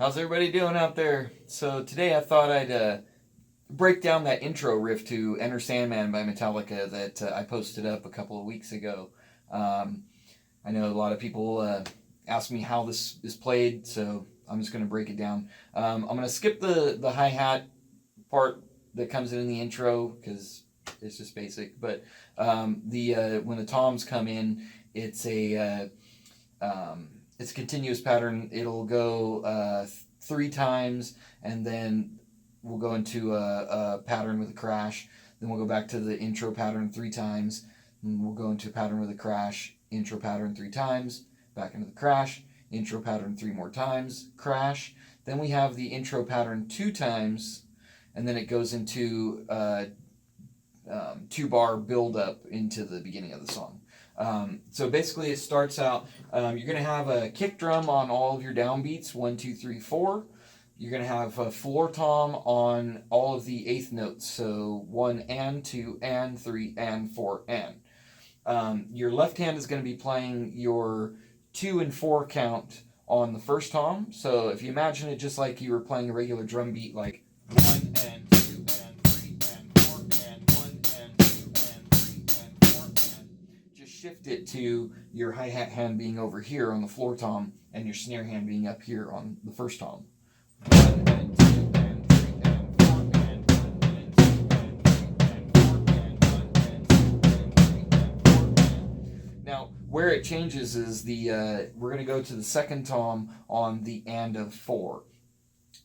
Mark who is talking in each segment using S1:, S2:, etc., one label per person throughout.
S1: How's everybody doing out there? So today I thought I'd break down that intro riff to Enter Sandman by Metallica that I posted up a couple of weeks ago. I know a lot of people ask me how this is played, so I'm just going to break it down. I'm going to skip the hi-hat part that comes in the intro because it's just basic. But when the toms come in, it's a continuous pattern. It'll go 3 times, and then we'll go into a pattern with a crash. Then we'll go back to the intro pattern 3 times. And we'll go into a pattern with a crash, intro pattern 3 times, back into the crash, intro pattern 3 more times, crash. Then we have the intro pattern 2 times, and then it goes into 2-bar build up into the beginning of the song. So basically it starts out, you're going to have a kick drum on all of your downbeats, 1, 2, 3, 4. You're going to have a floor tom on all of the 8th notes, so 1 and 2 and 3 and 4 and. Your left hand is going to be playing your 2 and 4 count on the first tom. So if you imagine it just like you were playing a regular drum beat, like 1 and 2 and 3 and 4 and 1 and 2 and 3 and 4 and. Just shift it to your hi-hat hand being over here on the floor tom and your snare hand being up here on the first tom. 1 and 2 and 3 and 4 and 1 and 2 and 3 and 4 and 1 and 2 and 3 and 4 and. Now, where it changes is we're going to go to the second tom on the and of 4.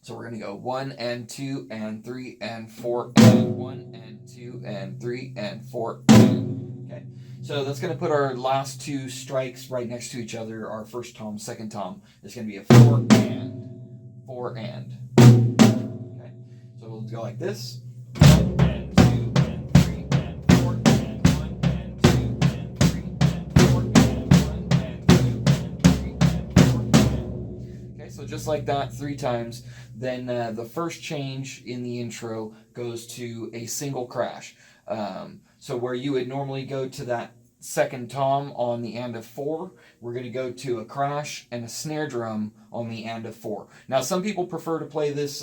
S1: So we're going to go 1 and 2 and 3 and 4 and 1 and 2 and 3 and 4 and. Okay. So that's going to put our last 2 strikes right next to each other. Our first tom, second tom is going to be a 4 and. 4 and. Okay. So we'll go like this. 1 and 2 and 3 and 4 and 1 and 2 and 3 and 4 and 1 and 2 and 3 and 4 and. Okay, so just like that 3 times. Then the first change in the intro goes to a single crash. So where you would normally go to that second tom on the and of 4, we're going to go to a crash and a snare drum on the and of 4. Now some people prefer to play this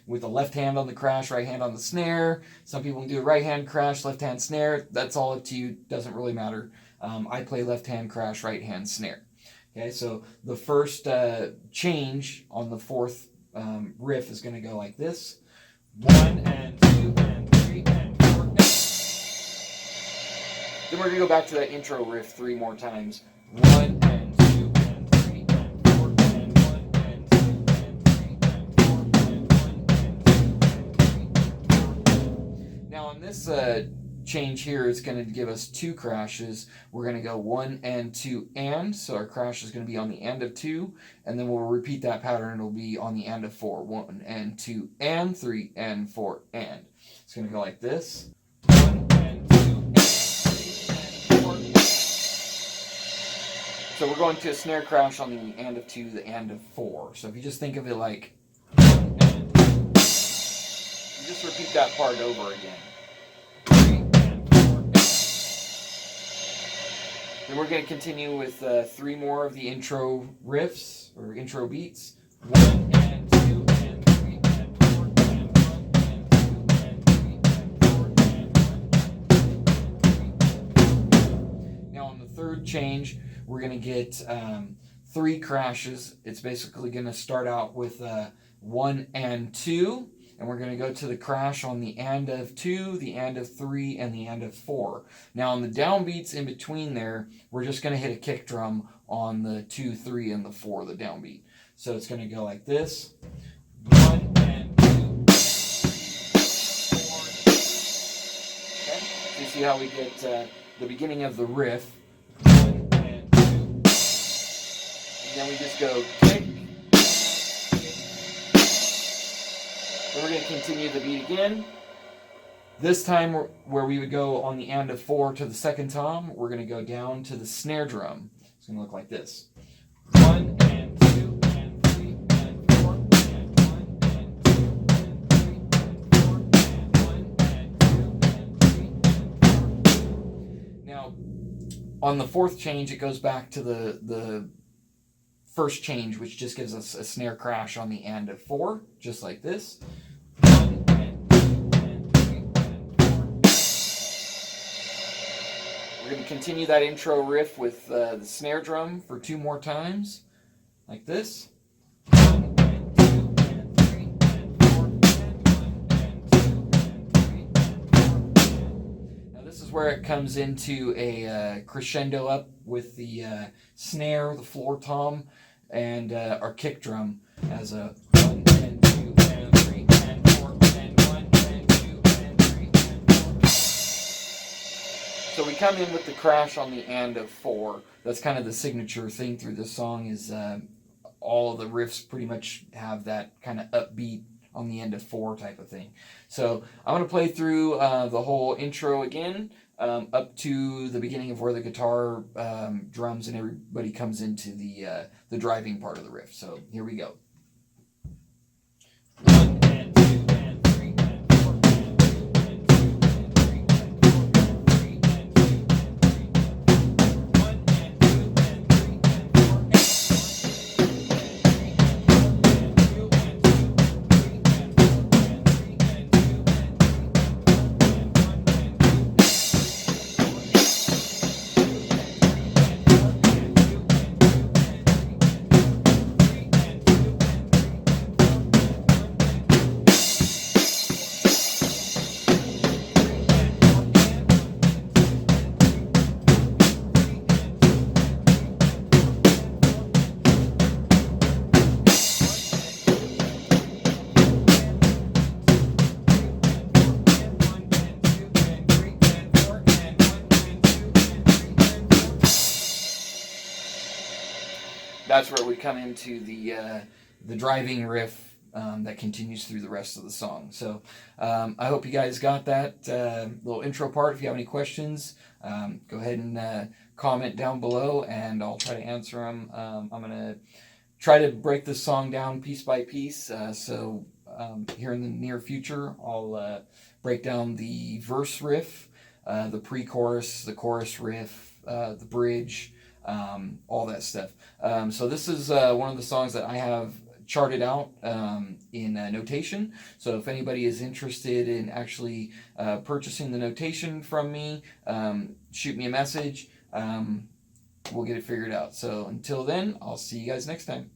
S1: with the left hand on the crash, right hand on the snare. Some people can do a right hand crash, left hand snare. That's all up to you, doesn't really matter. I play left hand crash, right hand snare. Okay, so the first change on the 4th riff is going to go like this. 1 and 2 and 3 and 4 and. Then we're going to go back to that intro riff 3 more times. 1 and 2 and 3 and 4 and 1 and 2 and 3 and 4 and 1 and 2 and 3 and 4 and. Now on this change here, it's going to give us 2 crashes. We're going to go 1 and 2 and. So our crash is going to be on the and of 2. And then we'll repeat that pattern. It'll be on the and of 4. 1 and 2 and 3 and 4 and. It's going to go like this. 1 and 2 and 3 and 4 and. So we're going to a snare crash on the and of 2, the and of 4. So if you just think of it like 1 and 2, you just repeat that part over again. 3 and 4 and. Then we're going to continue with 3 more of the intro riffs or intro beats. 1 and 2 and 3 and 4 and 1 and 2 and 3 and 4 and 1 and 2 and 3 and 4. Now on the 3rd change, we're going to get 3 crashes. It's basically going to start out with 1 and 2, and we're going to go to the crash on the and of 2, the and of 3, and the and of 4. Now on the downbeats in between there, we're just going to hit a kick drum on the 2, 3, and the 4, the downbeat. So it's going to go like this. 1 and 2 and 3 4. Okay? So you see how we get the beginning of the riff. Then we just go kick. Then we're going to continue the beat again. This time, where we would go on the and of 4 to the second tom, we're going to go down to the snare drum. It's going to look like this. 1 and 2 and 3 and 4 and 1 and 2 and 3 and 4 and 1 and 2 and 3 and 4. Now, on the 4th change, it goes back to the first change, which just gives us a snare crash on the and of 4, just like this. We're going to continue that intro riff with the snare drum for 2 more times, like this. This is where it comes into a crescendo up with the snare, the floor tom, and our kick drum as a 1 and 2 and 3 and 4 and 1 and 2 and 3 and 4. So we come in with the crash on the and of 4. That's kind of the signature thing through this song, is all of the riffs pretty much have that kind of upbeat on the end of 4 type of thing. So I'm going to play through the whole intro again, up to the beginning of where the guitar, drums, and everybody comes into the driving part of the riff. So here we go. 1 and 2 and 3 and 4 and 2 and 2 and 3 and 4 and 3 and 2 and 3 and 1 and 2 and 3 and 4 and that's where we come into the driving riff that continues through the rest of the song. So I hope you guys got that little intro part. If you have any questions, go ahead and comment down below, and I'll try to answer them. I'm going to try to break this song down piece by piece. So here in the near future, I'll break down the verse riff, the pre-chorus, the chorus riff, the bridge, all that stuff. So this is one of the songs that I have charted out in notation. So if anybody is interested in actually purchasing the notation from me, shoot me a message. We'll get it figured out. So until then, I'll see you guys next time.